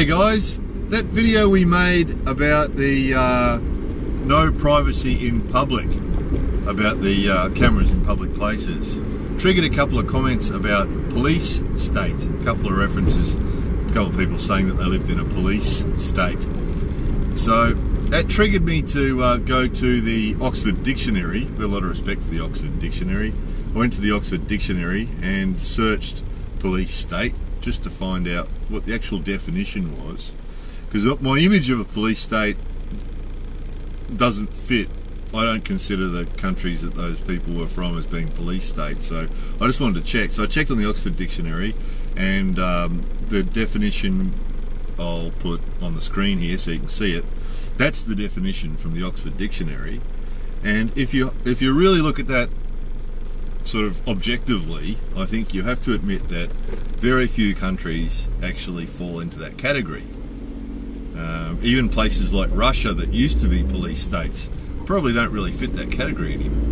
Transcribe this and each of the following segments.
Hey guys, that video we made about the no privacy in public, about the cameras in public places, triggered a couple of comments about police state, a couple of references, a couple of people saying that they lived in a police state. So that triggered me to go to the Oxford Dictionary, with a lot of respect for the Oxford Dictionary. I went to the Oxford Dictionary and searched police state just to find out what the actual definition was, because my image of a police state doesn't fit. I don't consider the countries that those people were from as being police states, so I just wanted to check. So I checked on the Oxford Dictionary, and the definition I'll put on the screen here so you can see it. That's the definition from the Oxford Dictionary, and if you really look at that sort of objectively, I think you have to admit that very few countries actually fall into that category. Even places like Russia that used to be police states probably don't really fit that category anymore.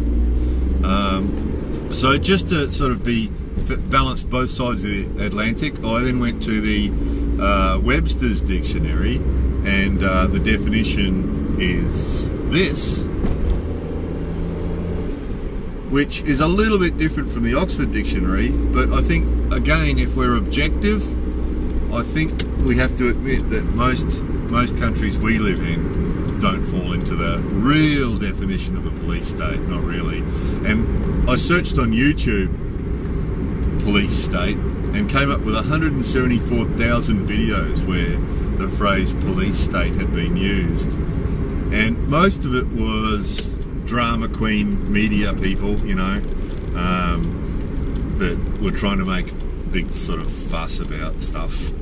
So just to sort of be balanced both sides of the Atlantic, I then went to the Webster's Dictionary, and the definition is this, which is a little bit different from the Oxford Dictionary, but I think, again, if we're objective, I think we have to admit that most countries we live in don't fall into the real definition of a police state, not really. And I searched on YouTube police state and came up with 174,000 videos where the phrase police state had been used. And most of it was drama queen media people, you know, that were trying to make big sort of fuss about stuff,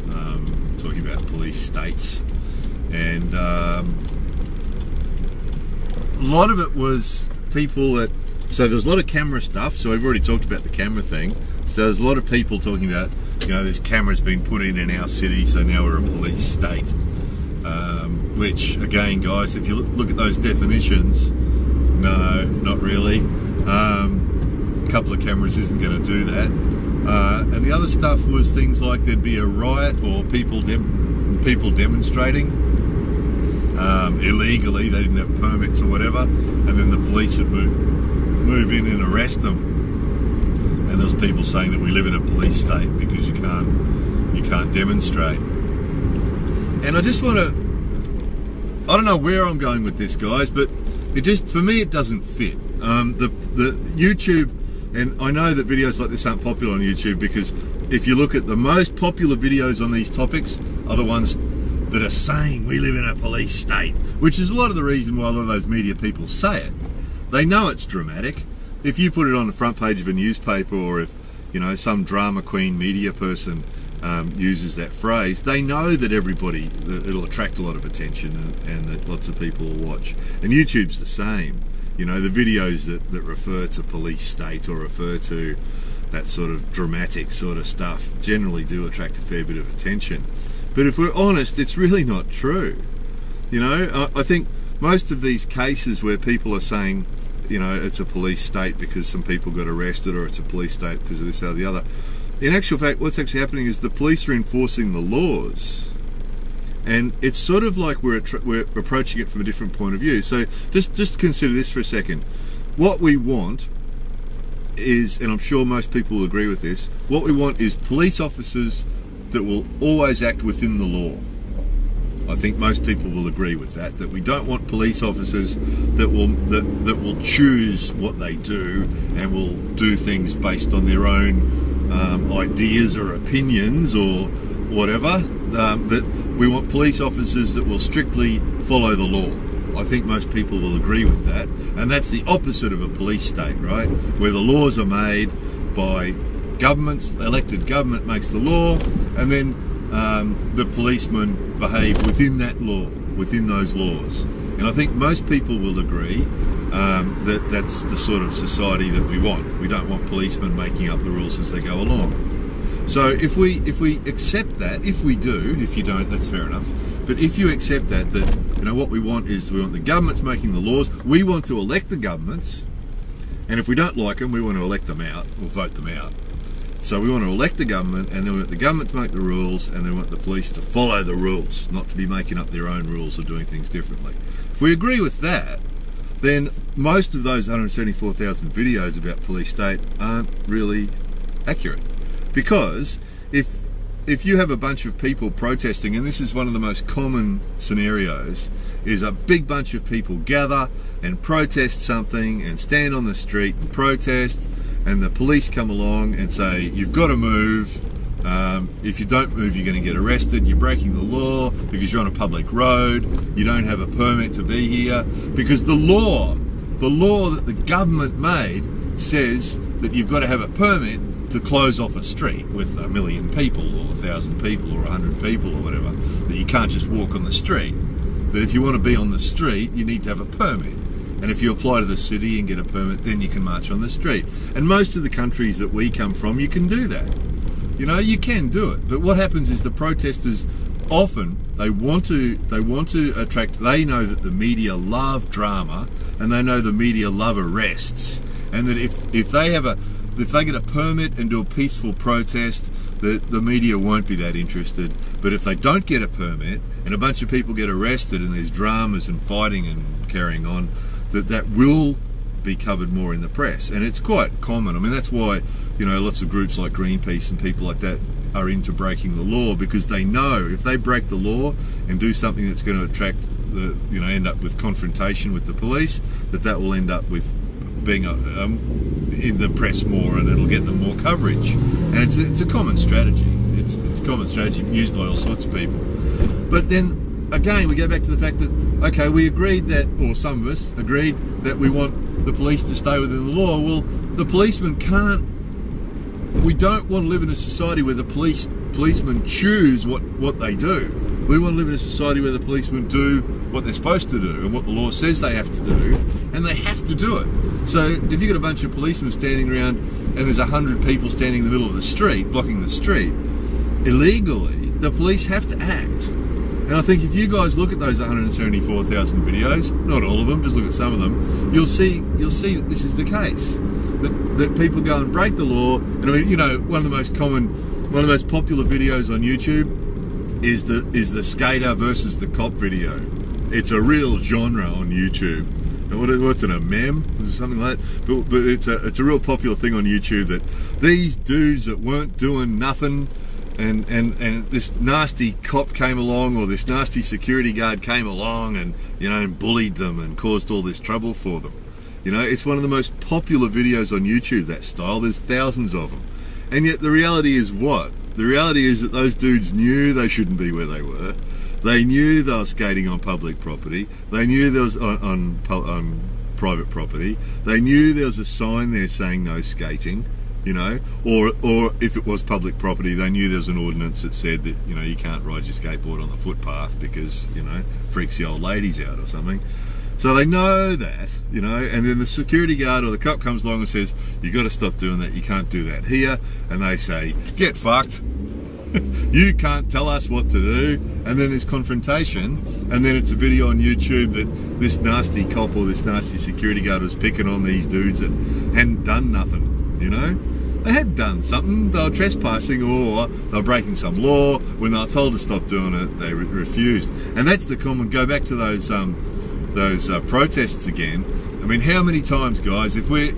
talking about police states. And a lot of it was people that, so there was a lot of camera stuff, so we've already talked about the camera thing. So there's a lot of people talking about, you know, there's cameras being put in our city, so now we're a police state. Which, again, guys, if you look at those definitions, no, not really. A couple of cameras isn't going to do that. And the other stuff was things like there'd be a riot or people demonstrating illegally. They didn't have permits or whatever, and then the police would move in and arrest them. And there's people saying that we live in a police state because you can't demonstrate. And I just want to, I don't know where I'm going with this, guys, but it just, for me, it doesn't fit. The YouTube, and I know that videos like this aren't popular on YouTube because if you look at the most popular videos on these topics are the ones that are saying we live in a police state, which is a lot of the reason why a lot of those media people say it. They know it's dramatic. If you put it on the front page of a newspaper, or if, you know, some drama queen media person uses that phrase, they know that it'll attract a lot of attention and that lots of people will watch. And YouTube's the same. You know, the videos that refer to police state or refer to that sort of dramatic sort of stuff generally do attract a fair bit of attention. But if we're honest, it's really not true. You know, I think most of these cases where people are saying, you know, it's a police state because some people got arrested, or it's a police state because of this, that, or the other, in actual fact, what's actually happening is the police are enforcing the laws. And it's sort of like we're approaching it from a different point of view. So just consider this for a second. What we want is, and I'm sure most people will agree with this, what we want is police officers that will always act within the law. I think most people will agree with that we don't want police officers that will choose what they do and will do things based on their own ideas or opinions or whatever. That we want police officers that will strictly follow the law. I think most people will agree with that, and that's the opposite of a police state, right? Where the laws are made by governments, elected government makes the law, and then the policemen behave within that law, within those laws. And I think most people will agree that that's the sort of society that we want. We don't want policemen making up the rules as they go along. So if we accept that, if we do, if you don't, that's fair enough. But if you accept that, you know, what we want is we want the governments making the laws. We want to elect the governments, and if we don't like them, we want to elect them out or vote them out. So we want to elect the government, and then we want the government to make the rules, and then we want the police to follow the rules, not to be making up their own rules or doing things differently. If we agree with that, then most of those 174,000 videos about police state aren't really accurate. Because if you have a bunch of people protesting, and this is one of the most common scenarios, is a big bunch of people gather and protest something and stand on the street and protest, and the police come along and say, you've got to move. If you don't move, you're going to get arrested. You're breaking the law because you're on a public road. You don't have a permit to be here. Because the law that the government made says that you've got to have a permit to close off a street with 1 million people or 1,000 people or 100 people or whatever. That you can't just walk on the street. That if you want to be on the street, you need to have a permit. And if you apply to the city and get a permit, then you can march on the street. And most of the countries that we come from, you can do that. You know, you can do it. But what happens is the protesters often, they want to attract, they know that the media love drama, and they know the media love arrests. And that if they get a permit and do a peaceful protest, the media won't be that interested. But if they don't get a permit and a bunch of people get arrested and there's dramas and fighting and carrying on, that will be covered more in the press. And it's quite common. I mean, that's why, you know, lots of groups like Greenpeace and people like that are into breaking the law, because they know if they break the law and do something that's going to attract end up with confrontation with the police, that will end up with being in the press more, and it'll get them more coverage. And it's a common strategy. It's a common strategy used by all sorts of people. But then again, we go back to the fact that, okay, we agreed that, or some of us agreed that we want the police to stay within the law. Well, the policemen can't. We don't want to live in a society where the policemen choose what they do. We want to live in a society where the policemen do what they're supposed to do and what the law says they have to do, and they have to do it. So if you've got a bunch of policemen standing around and there's 100 people standing in the middle of the street, blocking the street, illegally, the police have to act. And I think if you guys look at those 174,000 videos, not all of them, just look at some of them, you'll see that this is the case. That people go and break the law. And I mean, you know, one of the most popular videos on YouTube is the skater versus the cop video. It's a real genre on YouTube. What's it, a meme or something like that? But it's a real popular thing on YouTube, that these dudes that weren't doing nothing, and this nasty cop came along, or this nasty security guard came along and, you know, and bullied them and caused all this trouble for them. You know, it's one of the most popular videos on YouTube, that style. There's thousands of them. And yet the reality is what? The reality is that those dudes knew they shouldn't be where they were. They knew they were skating on public property. They knew there was on private property. They knew there was a sign there saying no skating, you know, or if it was public property, they knew there was an ordinance that said that, you know, you can't ride your skateboard on the footpath because, you know, freaks the old ladies out or something. So they know that, you know, and then the security guard or the cop comes along and says, you got to stop doing that, you can't do that here. And they say, get fucked. You can't tell us what to do. And then there's confrontation, and then it's a video on YouTube that this nasty cop or this nasty security guard was picking on these dudes that hadn't done nothing, you know. They had done something. They were trespassing, or they were breaking some law. When they were told to stop doing it, they refused. And that's the common. Go back to those protests again. I mean, how many times, guys, if we're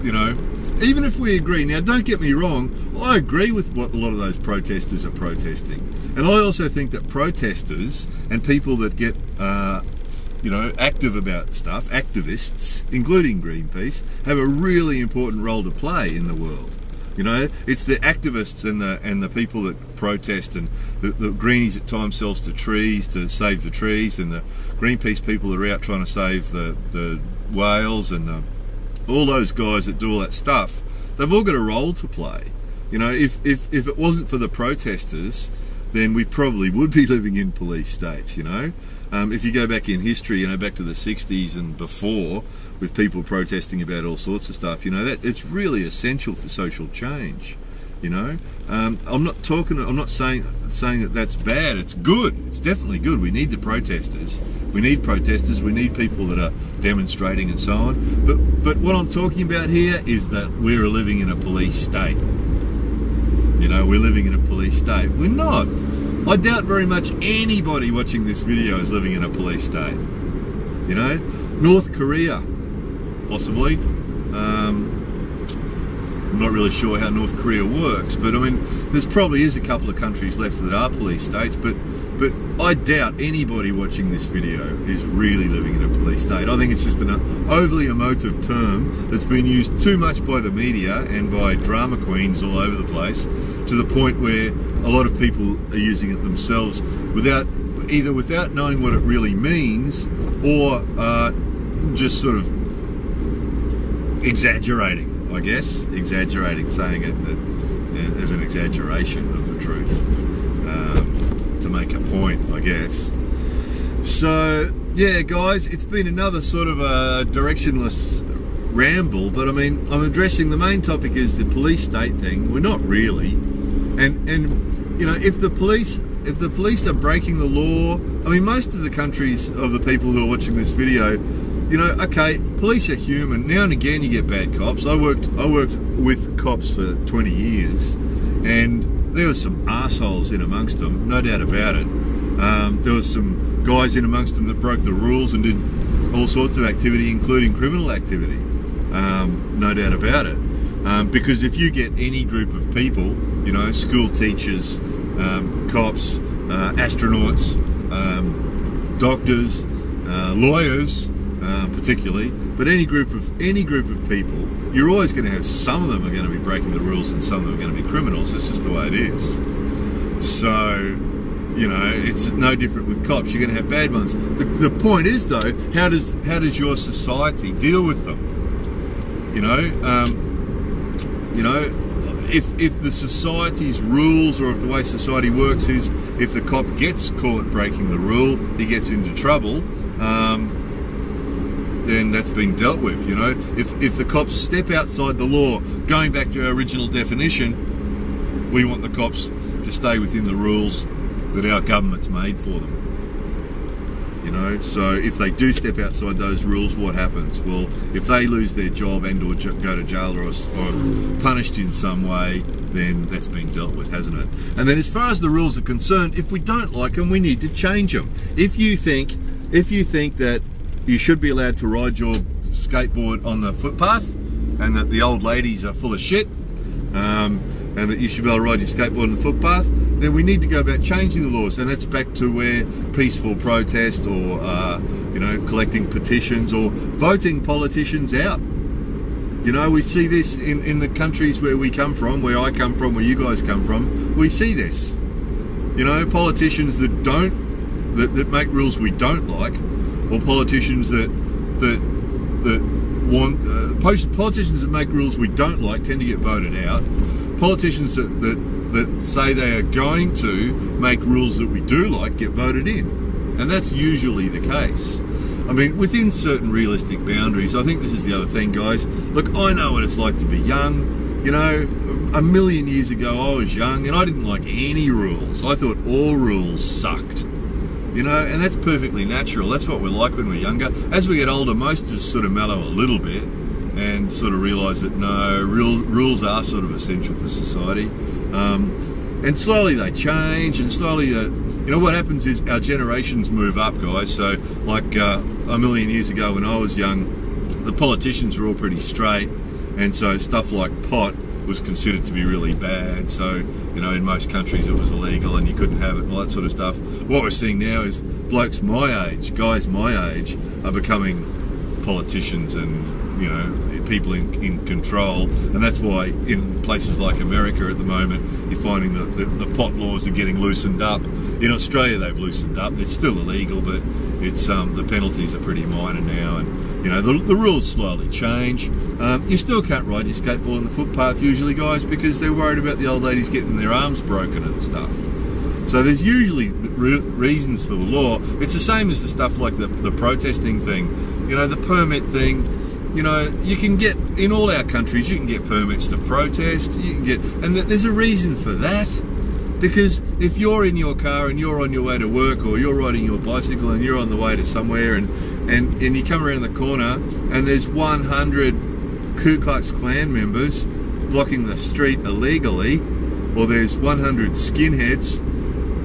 you know, even if we agree, now don't get me wrong, I agree with what a lot of those protesters are protesting. And I also think that protesters and people that get, you know, active about stuff, activists, including Greenpeace, have a really important role to play in the world. You know, it's the activists and the people that protest, and the greenies at times sells to trees to save the trees, and the Greenpeace people that are out trying to save the whales, and all those guys that do all that stuff. They've all got a role to play. You know, if it wasn't for the protesters, then we probably would be living in police states, you know. If you go back in history, you know, back to the 60s and before, with people protesting about all sorts of stuff, you know, that it's really essential for social change, you know. I'm not saying that that's bad. It's good. It's definitely good. We need the protesters. We need protesters. We need people that are demonstrating and so on. But what I'm talking about here is that we're living in a police state. You know, we're living in a police state. We're not. I doubt very much anybody watching this video is living in a police state. You know, North Korea, possibly. I'm not really sure how North Korea works, but I mean, there's probably is a couple of countries left that are police states, but I doubt anybody watching this video is really living in a police state. I think it's just an overly emotive term that's been used too much by the media and by drama queens all over the place, to the point where a lot of people are using it themselves without knowing what it really means, or just sort of exaggerating, I guess, saying it as an exaggeration of the truth, to make a point, I guess. So yeah, guys, it's been another sort of a directionless ramble, but I mean, I'm addressing the main topic is the police state thing. We're not really, and you know, if the police are breaking the law, I mean, most of the countries of the people who are watching this video, you know, okay, police are human. Now and again you get bad cops. I worked with cops for 20 years, and there were some assholes in amongst them, no doubt about it. There was some guys in amongst them that broke the rules and did all sorts of activity, including criminal activity, no doubt about it. Because if you get any group of people, you know, school teachers, cops, astronauts, doctors, lawyers, particularly, but any group of people, you're always going to have some of them are going to be breaking the rules and some of them are going to be criminals. It's just the way it is. So, you know, it's no different with cops. You're going to have bad ones. The point is, though, how does your society deal with them? You know, if the society's rules, or if the way society works is, if the cop gets caught breaking the rule, he gets into trouble, then that's being dealt with. You know, if the cops step outside the law, going back to our original definition, we want the cops to stay within the rules that our government's made for them. You know, so if they do step outside those rules, what happens? Well, if they lose their job and or go to jail or punished in some way, then that's been dealt with, hasn't it? And then as far as the rules are concerned, if we don't like them, we need to change them. If you think that you should be allowed to ride your skateboard on the footpath, and that the old ladies are full of shit, and that you should be able to ride your skateboard on the footpath, then we need to go about changing the laws. And that's back to where peaceful protest, or you know, collecting petitions, or voting politicians out. You know, we see this in the countries where we come from, where I come from, where you guys come from. We see this. You know, politicians that make rules we don't like, or politicians that want politicians that make rules we don't like tend to get voted out. Politicians that say they are going to make rules that we do like get voted in, and that's usually the case. I mean, within certain realistic boundaries. I think this is the other thing, guys. Look, I know what it's like to be young. You know, a million years ago I was young and I didn't like any rules. I thought all rules sucked. You know, and that's perfectly natural. That's what we're like when we're younger. As we get older, most of us sort of mellow a little bit and sort of realise that no, rules are sort of essential for society. And slowly they change, and slowly, you know, what happens is our generations move up, guys. So, like a million years ago when I was young, the politicians were all pretty straight, and so stuff like pot was considered to be really bad. So, you know, in most countries it was illegal and you couldn't have it and all that sort of stuff. What we're seeing now is blokes my age, guys my age, are becoming politicians and, you know, people in control. And that's why in places like America at the moment, you're finding that the pot laws are getting loosened up. In Australia they've loosened up. It's still illegal, but it's the penalties are pretty minor now, and you know, the rules slowly change. You still can't ride your skateboard on the footpath usually, guys, because they're worried about the old ladies getting their arms broken and stuff. So there's usually reasons for the law. It's the same as the stuff like the protesting thing, you know, the permit thing. You know, you can get, in all our countries, you can get permits to protest, you can get, and there's a reason for that. Because if you're in your car and you're on your way to work, or you're riding your bicycle and you're on the way to somewhere, and you come around the corner and there's 100 Ku Klux Klan members blocking the street illegally, or there's 100 skinheads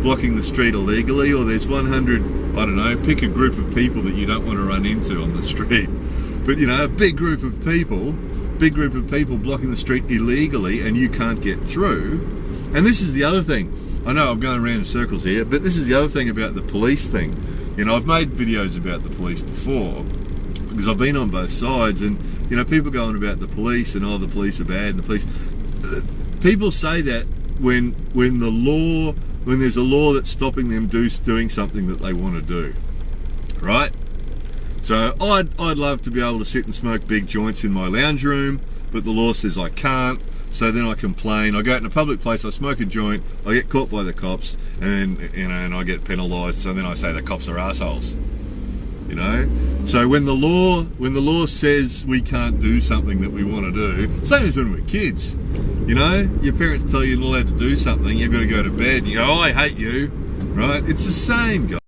blocking the street illegally, or there's 100, I don't know, pick a group of people that you don't want to run into on the street. But you know, a big group of people blocking the street illegally and you can't get through. And this is the other thing. I know I'm going around in circles here, but this is the other thing about the police thing. You know, I've made videos about the police before because I've been on both sides, and you know, people going about the police and, oh, the police are bad and the police. People say that when there's a law that's stopping them doing something that they want to do, right? So I'd love to be able to sit and smoke big joints in my lounge room, but the law says I can't. So then I complain. I go out in a public place, I smoke a joint, I get caught by the cops, and then, you know, and I get penalised. So then I say the cops are assholes. You know. So when the law says we can't do something that we want to do, same as when we're kids. You know, your parents tell you you're not allowed to do something, you've got to go to bed. You go, oh, I hate you, right? It's the same, guys.